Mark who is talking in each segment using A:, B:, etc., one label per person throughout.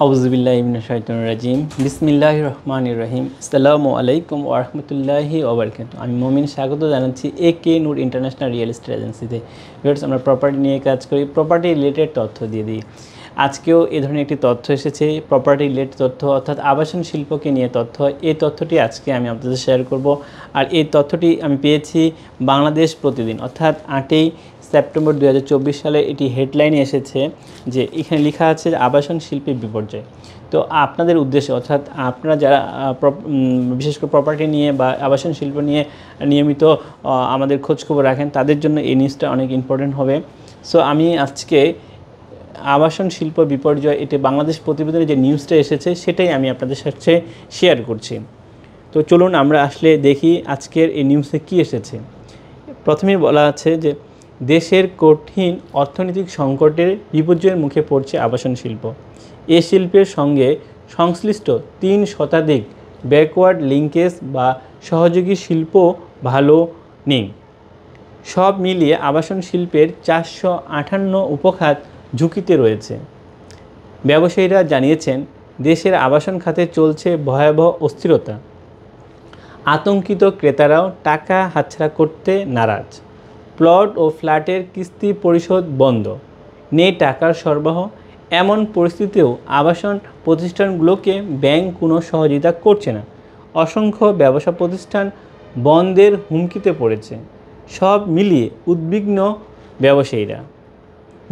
A: আউযুবিল্লাহি মিনাশ শাইতানির রাজিম বিসমিল্লাহির রহমানির রহিম আসসালামু আলাইকুম ওয়া রাহমাতুল্লাহি ওয়া বারাকাতুহু। আমি মুমিন, স্বাগত জানাচ্ছি একে নূর ইন্টারন্যাশনাল রিয়েল এস্টেট এজেন্সিতে। ভিউয়ার্স, আমরা প্রপার্টি নিয়ে কাজ করি, প্রপার্টি রিলেটেড তথ্য দিয়ে দিই। আজকেও এই ধরনের একটি তথ্য এসেছে, প্রপার্টি রিলেটেড তথ্য অর্থাৎ আবাসন শিল্পকে নিয়ে তথ্য। এই তথ্যটি আজকে আমি আপনাদের শেয়ার করব। আর এই তথ্যটি আমি পেয়েছি বাংলাদেশ প্রতিদিন অর্থাৎ 8ই সেপ্টেম্বর 2024 সালে এটি হেডলাইনে এসেছে যে এখানে লেখা আছে আবাসন শিল্পের বিপর্যয়। তো আপনাদের উদ্দেশ্যে অর্থাৎ আপনারা যারা বিশেষ করে প্রপার্টি নিয়ে বা আবাসন শিল্প নিয়ে নিয়মিত আমাদের খোঁজখবর রাখেন, তাদের জন্য এই নিউজটা অনেক ইম্পর্টেন্ট হবে। সো আমি আজকে আবাসন শিল্প বিপর্যয় এটি বাংলাদেশ প্রতিবেদনে যে নিউজটা এসেছে সেটাই আমি আপনাদের সাথে শেয়ার করছি। তো চলুন আমরা আসলে দেখি আজকের এই নিউজে কী এসেছে। প্রথমেই বলা আছে যে দেশের কঠিন অর্থনৈতিক সংকটের বিপর্যয়ের মুখে পড়ছে আবাসন শিল্প। এ শিল্পের সঙ্গে সংশ্লিষ্ট 3 শতাধিক ব্যাকওয়ার্ড লিঙ্কেজ বা সহযোগী শিল্প ভালো নেই। সব মিলিয়ে আবাসন শিল্পের 458 উপখাত ঝুঁকিতে রয়েছে। ব্যবসায়ীরা জানিয়েছেন দেশের আবাসন খাতে চলছে ভয়াবহ অস্থিরতা। আতঙ্কিত ক্রেতারাও টাকা হাতছাড়া করতে নারাজ। প্লট ও ফ্ল্যাটের কিস্তি পরিশোধ বন্ধ, নেই টাকার সরবরাহ। এমন পরিস্থিতিতেও আবাসন প্রতিষ্ঠানগুলোকে ব্যাংক কোনো সহযোগিতা করছে না। অসংখ্য ব্যবসা প্রতিষ্ঠান বন্ধের হুমকিতে পড়েছে। সব মিলিয়ে উদ্বিগ্ন ব্যবসায়ীরা।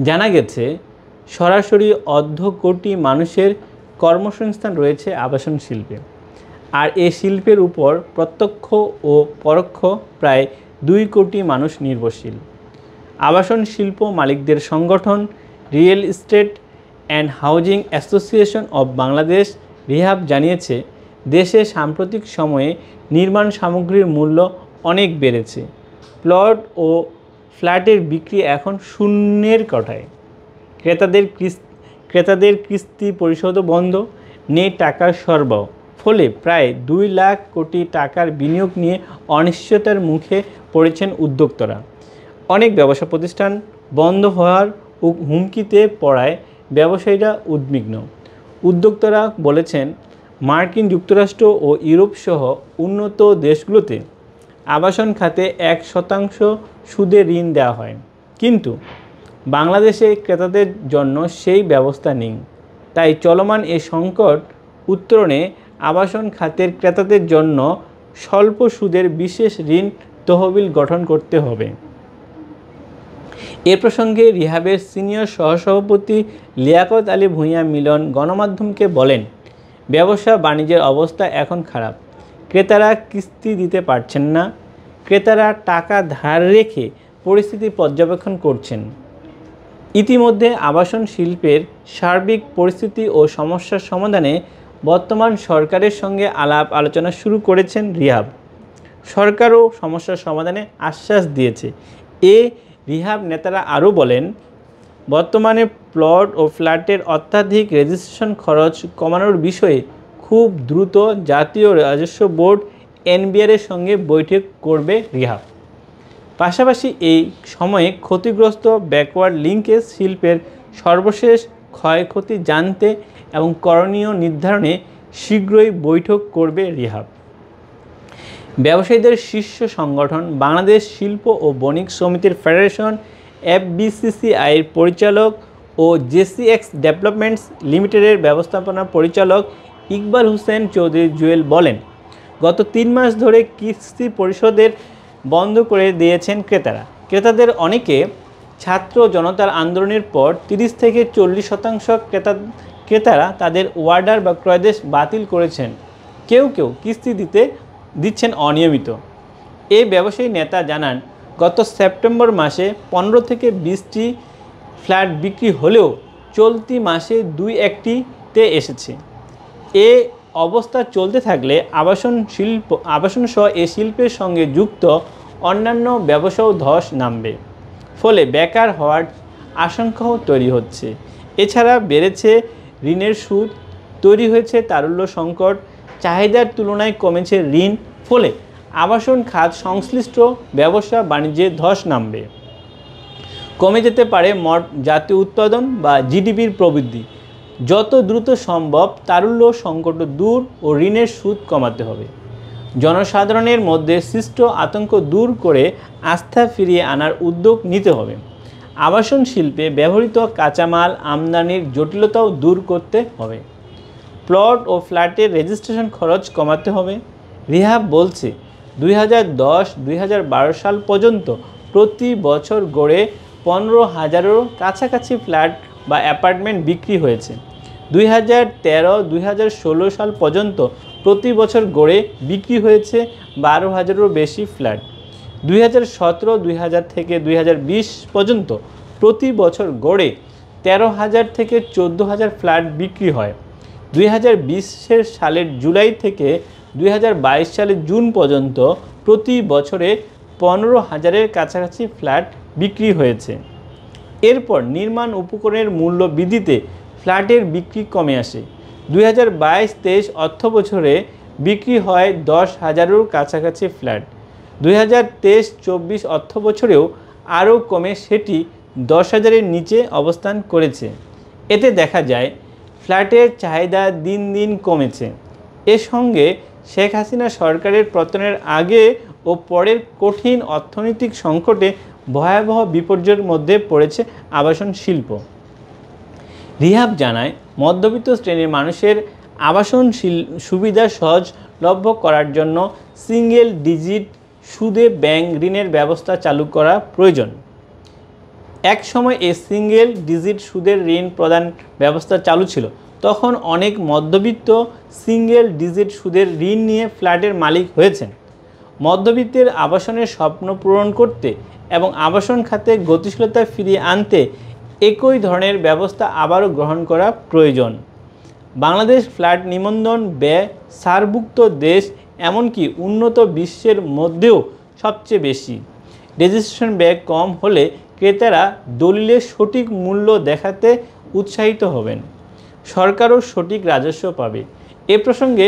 A: জানা গেছে সরাসরি অর্ধ কোটি মানুষের কর্মসংস্থান রয়েছে আবাসন শিল্পে। আর এই শিল্পের উপর প্রত্যক্ষ ও পরোক্ষ প্রায় 2 কোটি মানুষ নির্ভরশীল। আবাসন শিল্প মালিকদের সংগঠন real estate and housing association of Bangladesh REHAB জানিয়েছে দেশে সাম্প্রতিক সময়ে নির্মাণ সামগ্রীর মূল্য অনেক বেড়েছে। প্লট ও ফ্ল্যাটের বিক্রি এখন শূন্যের কোঠায়। ক্রেতাদের কিস্তি পরিশোধও বন্ধ, নেই টাকার সরবরাহ। ফলে প্রায় 2 লাখ কোটি টাকার বিনিয়োগ নিয়ে অনিশ্চয়তার মুখে পড়েছেন উদ্যোক্তারা। অনেক ব্যবসা প্রতিষ্ঠান বন্ধ হওয়ার হুমকিতে পড়ায় ব্যবসায়ীরা উদ্বিগ্ন। উদ্যোক্তারা বলেছেন মার্কিন যুক্তরাষ্ট্র ও ইউরোপ সহ উন্নত দেশগুলোতে আবাসন খাতে 1% সুদে ঋণ দেওয়া হয়, কিন্তু বাংলাদেশে ক্রেতাদের জন্য সেই ব্যবস্থা নেই। তাই চলমান এই সংকট উত্তরণে আবাসন খাতের ক্রেতাদের জন্য স্বল্প সুদের বিশেষ ঋণ তহবিল গঠন করতে হবে। এ প্রসঙ্গে রিহাবের সিনিয়র সহসভাপতি লিয়াকত আলী ভূঁইয়া মিলন গণমাধ্যমকে বলেন, ব্যবসা বাণিজ্যের অবস্থা এখন খারাপ। ক্রেতারা কিস্তি দিতে পারছেন না। ক্রেতারা টাকা ধার রেখে পরিস্থিতি পর্যবেক্ষণ করছেন। ইতিমধ্যে আবাসন শিল্পের সার্বিক পরিস্থিতি ও সমস্যার সমাধানে বর্তমান সরকারের সঙ্গে আলাপ আলোচনা শুরু করেছেন রিহাব। সরকারও সমস্যার সমাধানে আশ্বাস দিয়েছে। রিহাব নেতারা আরও বলেন, বর্তমানে প্লট ও ফ্ল্যাটের অত্যাধিক রেজিস্ট্রেশন খরচ কমানোর বিষয়ে খুব দ্রুত জাতীয় রাজস্ব বোর্ড এনবিআরের সঙ্গে বৈঠক করবে রিহাব। পাশাপাশি এই সময়ে ক্ষতিগ্রস্ত ব্যাকওয়ার্ড লিঙ্কেজ শিল্পের সর্বশেষ ক্ষয়ক্ষতি জানতে এবং করণীয় নির্ধারণে শীঘ্রই বৈঠক করবে রিহাব। ব্যবসায়ীদের শীর্ষ সংগঠন বাংলাদেশ শিল্প ও বণিক সমিতির ফেডারেশন এফবিসিসিআইয়ের পরিচালক ও জেসিএক্স ডেভেলপমেন্টস লিমিটেডের ব্যবস্থাপনা পরিচালক ইকবাল হোসেন চৌধুরী জুয়েল বলেন, গত 3 মাস ধরে কিস্তি পরিশোধের বন্ধ করে দিয়েছেন ক্রেতারা। ক্রেতাদের অনেকে ছাত্র জনতার আন্দোলনের পর 30 থেকে 40% ক্রেতারা তাদের অর্ডার বা ক্রয়দেশ বাতিল করেছেন। কেউ কিস্তি দিচ্ছেন অনিয়মিত। এই ব্যবসায়ী নেতা জানান, গত সেপ্টেম্বর মাসে 15 থেকে 20টি ফ্ল্যাট বিক্রি হলেও চলতি মাসে 2-1টিতে এসেছে। এ অবস্থা চলতে থাকলে আবাসন সহ এই শিল্পের সঙ্গে যুক্ত অন্যান্য ব্যবসাও ধস নামবে। ফলে বেকার হওয়ার আশঙ্কাও তৈরি হচ্ছে। এছাড়া বেড়েছে ঋণের সুদ, তৈরি হয়েছে তারল্য সংকট, চাহিদার তুলনায় কমেছে ঋণ। ফলে আবাসন খাত সংশ্লিষ্ট ব্যবসা বাণিজ্যে ধস নামবে। কমে যেতে পারে মোট জাতীয় উৎপাদন বা জিডিপির প্রবৃদ্ধি। যত দ্রুত সম্ভব তারল্য সংকট দূর ও ঋণের সুদ কমাতে হবে। জনসাধারণের মধ্যে সৃষ্ট আতঙ্ক দূর করে আস্থা ফিরিয়ে আনার উদ্যোগ নিতে হবে। আবাসন শিল্পে ব্যবহৃত কাঁচামাল আমদানির জটিলতাও দূর করতে হবে। প্লট ও ফ্ল্যাটের রেজিস্ট্রেশন খরচ কমাতে হবে। রিহাব বলছে 2010-2012 সাল পর্যন্ত প্রতি বছর গড়ে 15,000-এরও কাছাকাছি ফ্ল্যাট বা অ্যাপার্টমেন্ট বিক্রি হয়েছে। 2013-2016 সাল পর্যন্ত প্রতি বছর গড়ে বিক্রি হয়েছে 12,000-এরও বেশি ফ্ল্যাট। 2017-2000 থেকে 2020 পর্যন্ত প্রতি বছর গড়ে 13,000 থেকে 14,000 ফ্ল্যাট বিক্রি হয়। 2020 সালের জুলাই থেকে 2022 সালের জুন পর্যন্ত প্রতি বছরে 15,000-এর কাছাকাছি ফ্ল্যাট বিক্রি হয়েছে। এরপর নির্মাণ উপকরণের মূল্য বৃদ্ধিতে ফ্ল্যাটের বিক্রি কমে আসে। 2022-23 অর্থ বছরে বিক্রি হয় 10,000-এর কাছাকাছি ফ্ল্যাট। 2023-24 অর্থ বছরেও আরও কমে সেটি 10,000-এর নিচে অবস্থান করেছে। এতে দেখা যায় ফ্ল্যাটের চাহিদা দিন দিন কমেছে। এর সঙ্গে শেখ হাসিনা সরকারের পতনের আগে ও পরের কঠিন অর্থনৈতিক সংকটে ভয়াবহ বিপর্যয়ের মধ্যে পড়েছে আবাসন শিল্প। রিহাব জানায়, মধ্যবিত্ত শ্রেণীর মানুষের আবাসন সুবিধা সহজলভ্য করার জন্য সিঙ্গেল ডিজিট সুদে ব্যাংক ঋণের ব্যবস্থা চালু করা প্রয়োজন। এক সময় এই সিঙ্গেল ডিজিট সুদের ঋণ প্রদান ব্যবস্থা চালু ছিল। তখন অনেক মধ্যবিত্ত সিঙ্গেল ডিজিট সুদের ঋণ নিয়ে ফ্ল্যাটের মালিক হয়েছেন। মধ্যবিত্তের আবাসনের স্বপ্ন পূরণ করতে এবং আবাসন খাতে গতিশীলতা ফিরিয়ে আনতে একই ধরনের ব্যবস্থা আবারও গ্রহণ করা প্রয়োজন। বাংলাদেশ ফ্ল্যাট নিবন্ধন ব্যয় সারভুক্ত দেশ, এমনকি উন্নত বিশ্বের মধ্যেও সবচেয়ে বেশি। রেজিস্ট্রেশন ব্যয় কম হলে ক্রেতারা দলিলের সঠিক মূল্য দেখাতে উৎসাহিত হবেন। সরকারও সঠিক রাজস্ব পাবে। এ প্রসঙ্গে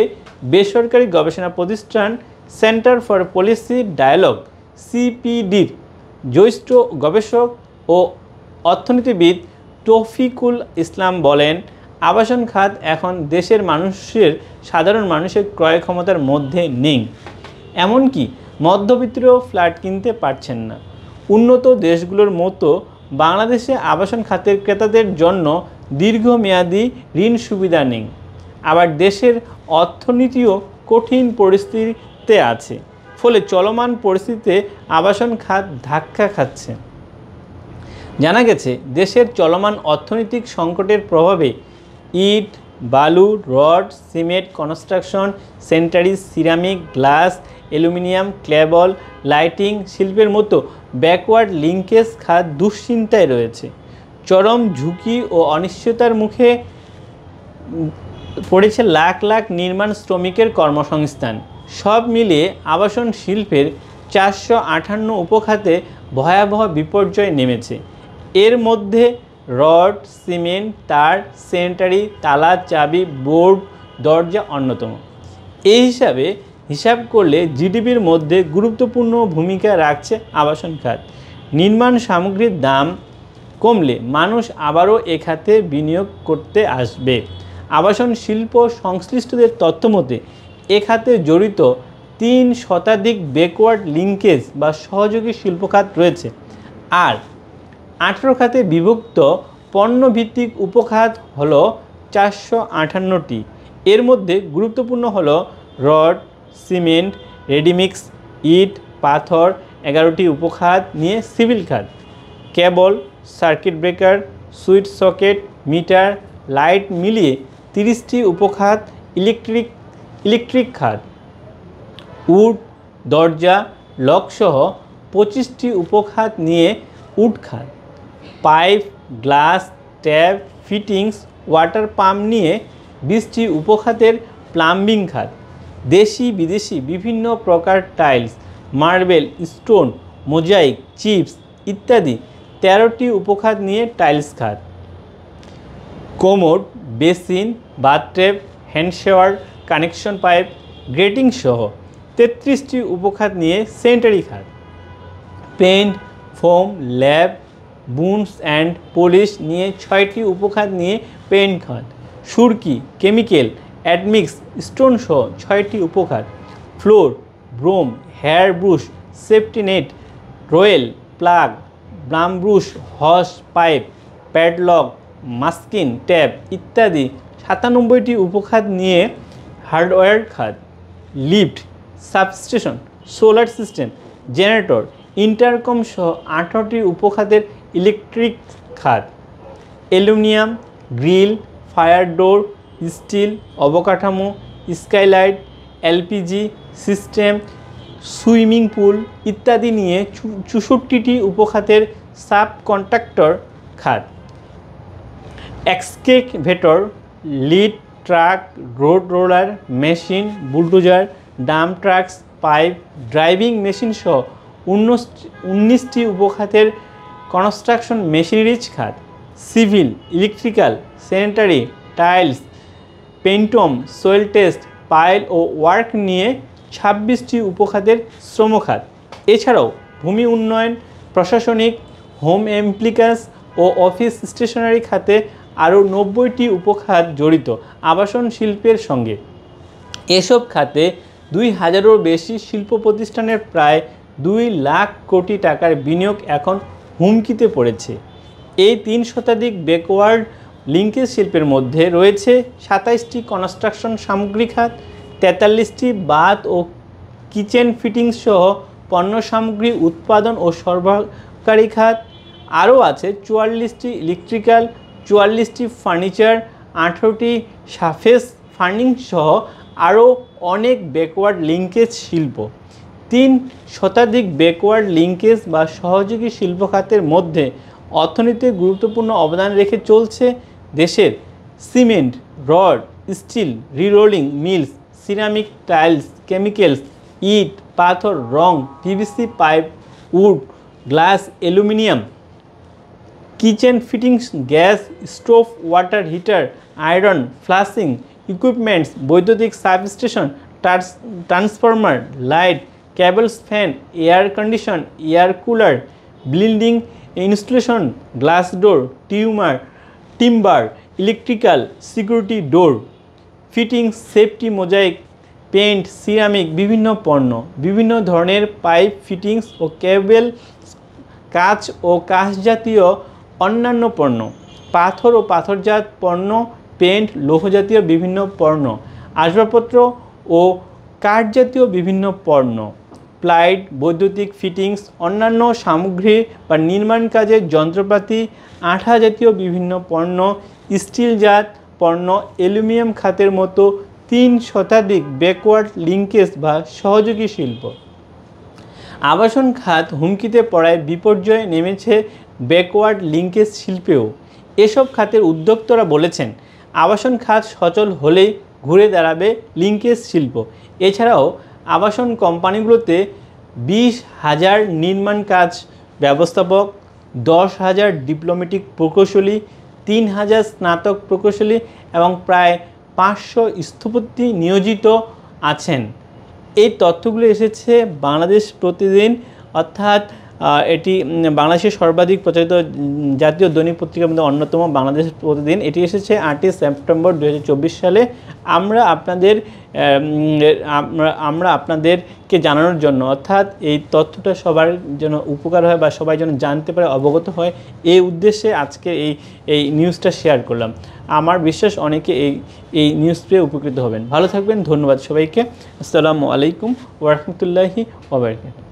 A: বেসরকারি গবেষণা প্রতিষ্ঠান সেন্টার ফর পলিসি ডায়ালগ সিপিডির জ্যেষ্ঠ গবেষক ও অর্থনীতিবিদ তৌফিকুল ইসলাম বলেন, আবাসন খাত এখন দেশের সাধারণ মানুষের ক্রয় ক্ষমতার মধ্যে নেই। এমনকি মধ্যবিত্তরাও ফ্ল্যাট কিনতে পারছেন না। উন্নত দেশগুলোর মতো বাংলাদেশে আবাসন খাতের ক্রেতাদের জন্য দীর্ঘমেয়াদী ঋণ সুবিধা নেই। আবার দেশের অর্থনীতিও কঠিন পরিস্থিতিতে আছে। ফলে চলমান পরিস্থিতিতে আবাসন খাত ধাক্কা খাচ্ছে। জানা গেছে, দেশের চলমান অর্থনৈতিক সংকটের প্রভাবে ইট, বালু, rod, cement, construction, sanitary, ceramic, glass, aluminium, cable, lighting শিল্পের মতো ব্যাকওয়ার্ড লিঙ্কেজ খাত দুশ্চিন্তায় রয়েছে। চরম ঝুঁকি ও অনিশ্চয়তার মুখে পড়েছে লাখ লাখ নির্মাণ শ্রমিকের কর্মসংস্থান। সব মিলিয়ে আবাসন শিল্পের 458 উপখাতে ভয়াবহ বিপর্যয় নেমেছে। এর মধ্যে রড, সিমেন্ট, তার, স্যানিটারি, তালা, চাবি, বোর্ড, দরজা অন্যতম। এই হিসাব করলে জিডিপির মধ্যে গুরুত্বপূর্ণ ভূমিকা রাখছে আবাসন খাত। নির্মাণ সামগ্রীর দাম কমলে মানুষ আবারও এ খাতে বিনিয়োগ করতে আসবে। আবাসন শিল্প সংশ্লিষ্টদের তথ্য মতে এ খাতে জড়িত 3 শতাধিক ব্যাকওয়ার্ড লিঙ্কেজ বা সহযোগী শিল্পখাত রয়েছে। আর 18 খাতে বিভক্ত পণ্যভিত্তিক উপখাত হলো 458টি। এর মধ্যে গুরুত্বপূর্ণ হলো রড, সিমেন্ট, রেডিমিক্স, ইট, পাথর 11টি উপখাত নিয়ে সিভিল খাত, cable, circuit breaker, switch socket, meter, light মিলিয়ে 30টি উপখাত, ইলেকট্রিক খাত, উড, দরজা, লকসহ 25টি উপখাত নিয়ে উড খাত, pipe, glass, tap, fittings, water pump নিয়ে 20টি উপখাতের প্লাম্বিং খাত, দেশি বিদেশি বিভিন্ন প্রকার tiles, marble, stone, mosaic, chips ইত্যাদি 13টি উপখাত নিয়ে টাইলস খাত, commode, basin, bathtub, hand shower, connection pipe, grating সহ 33টি উপখাত নিয়ে স্যানিটারি খাত, পেইন্ট, ফোম, ল্যাব, বুনস অ্যান্ড পলিশ নিয়ে 6টি উপখাত নিয়ে পেইন্ট খাত, সুরকি, কেমিক্যাল, অ্যাডমিক্স, স্টোন সহ 6টি উপখাত। Floor, broom, hair brush, safety net, rawl, plug, broom brush, hose pipe, padlock, মাস্কিন, tab ইত্যাদি 97টি উপখাত নিয়ে হার্ডওয়্যার খাত। Lift, substation, solar system, generator, intercom সহ 18টি উপখাতের ইলেকট্রিক খাত। Aluminium, grill, fire door, steel, অবকাঠামো, skylight, LPG system, swimming pool ইত্যাদি নিয়ে 64টি উপখাতের সাব কন্ট্রাক্টর খাত। Excavator, lead truck, road roller, machine, bulldozer, dump trucks, pipe, driving machine সহ 19টি উপখাতের কনস্ট্রাকশন মেশিনারিজ খাত। সিভিল, ইলেকট্রিক্যাল, স্যানিটারি, টাইলস, পেন্টম, সোয়েল টেস্ট, পাইল ও ওয়ার্ক নিয়ে 26টি উপখাতের শ্রমখাত। এছাড়াও ভূমি উন্নয়ন, প্রশাসনিক, হোম অ্যাপ্লিক্যান্স ও অফিস স্টেশনারি খাতে আরও 90টি উপখাত জড়িত আবাসন শিল্পের সঙ্গে। এসব খাতে 2000-এরও বেশি শিল্প প্রতিষ্ঠানের প্রায় 2 লাখ কোটি টাকার বিনিয়োগ এখন হুমকিতে পড়েছে। এই 3 শতাধিক ব্যাকওয়ার্ড লিঙ্কেজ শিল্পের মধ্যে রয়েছে 27টি কনস্ট্রাকশন সামগ্রী খাত, 43টি বাথ ও কিচেন ফিটিংস সহ পণ্য সামগ্রী উৎপাদন ও সরবরাহকারী খাত। আরও আছে 44টি ইলেকট্রিক্যাল, 44টি ফার্নিচার, 18টি সারফেস ফার্নিং সহ আরও অনেক ব্যাকওয়ার্ড লিঙ্কেজ শিল্প। 3 শতাধিক ব্যাকওয়ার্ড লিঙ্কেজ বা সহযোগী শিল্প খাতের মধ্যে অর্থনীতিতে গুরুত্বপূর্ণ অবদান রেখে চলছে দেশের cement, rod, steel, rerolling mills, ceramic, tiles, chemicals, ইট, পাথর, রং, PVC pipe, wood, glass, aluminium, kitchen fittings, gas stove, water heater, iron, flushing equipments, বৈদ্যুতিক substation, transformer, light, cables, fan, air condition, air cooler, building installation, glass door, timber, electrical, security door, fittings, safety, mosaic, paint, ceramic, বিভিন্ন পণ্য, বিভিন্ন ধরনের pipe fittings ও কেবল, কাঁচ ও কাঁচজাতীয় অন্যান্য পণ্য, পাথর ও পাথরজাত পণ্য, পেন্ট, লৌহজাতীয় বিভিন্ন পণ্য, আসবাবপত্র ও কাঠজাতীয় বিভিন্ন পণ্য, প্লাইড, বৈদ্যুতিক ফিটিংস, অন্যান্য সামগ্রী বা নির্মাণ কাজের যন্ত্রপাতি, আঠা জাতীয় বিভিন্ন পণ্য, স্টিলজাত পণ্য, অ্যালুমিনিয়াম খাতের মতো 3 শতাধিক ব্যাকওয়ার্ড লিঙ্কেজ বা সহযোগী শিল্প। আবাসন খাত হুমকিতে পড়ায় বিপর্যয়ে নেমেছে ব্যাকওয়ার্ড লিঙ্কেজ শিল্পেও। এসব খাতের উদ্যোক্তারা বলেছেন, আবাসন খাত সচল হলেই ঘুরে দাঁড়াবে লিঙ্কেজ শিল্প। এছাড়াও আবাসন কোম্পানিগুলোতে 20,000 নির্মাণ কাজ ব্যবস্থাপক, 10,000 ডিপ্লোম্যাটিক প্রকৌশলী, 3,000 স্নাতক প্রকৌশলী এবং প্রায় 500 স্থপতি নিয়োজিত আছেন। এই তথ্যগুলো এসেছে বাংলাদেশ প্রতিদিন, অর্থাৎ এটি বাংলাদেশের সর্বাধিক প্রচারিত জাতীয় দৈনিক পত্রিকার মধ্যে অন্যতম বাংলাদেশ প্রতিদিন। এটি এসেছে 8 সেপ্টেম্বর 2024 সালে। আমরা আপনাদেরকে জানানোর জন্য, অর্থাৎ এই তথ্যটা সবার জন্য উপকার হয় বা সবাই যেন জানতে পারে, অবগত হয়, এই উদ্দেশ্যে আজকে এই নিউজটা শেয়ার করলাম। আমার বিশ্বাস অনেকে এই নিউজ পেয়ে উপকৃত হবেন। ভালো থাকবেন, ধন্যবাদ সবাইকে। আসসালামু আলাইকুম ওয়া রাহমাতুল্লাহি ওয়া বারাকাতুহু।